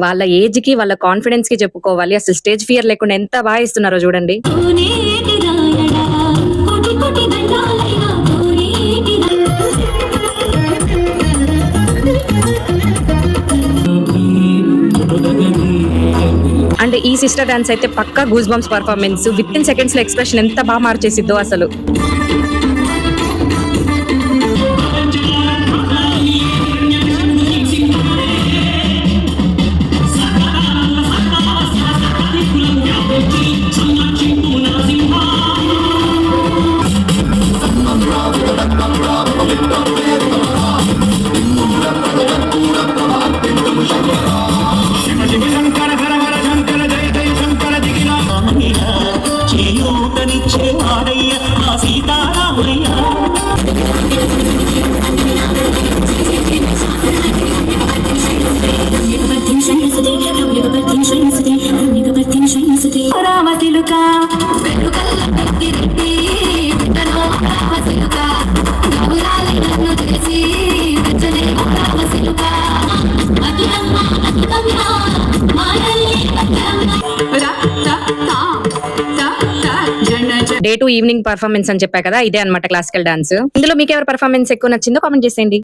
వాళ్ళ ఏజ్ కి వాళ్ళ కాన్ఫిడెన్స్ కి చెప్పుకోవాలి. అసలు స్టేజ్ ఫియర్ లేకుండా ఎంత బాగా ఇస్తున్నారో చూడండి. అండ్ ఈ సిస్టర్ డాన్స్ అయితే పక్కా goose bumps performance. Within seconds లో ఎక్స్ప్రెషన్ ఎంత బాగా మార్చేసిద్దో అసలు. డే 2 ఈవినింగ్ పర్ఫార్మెన్స్ అని చెప్పా కదా, ఇదే అన్నమాట క్లాసికల్ డాన్స్. ఇందులో మీకు ఎవరి పర్ఫార్మెన్స్ ఎక్కువ నచ్చిందో కామెంట్ చేసేయండి.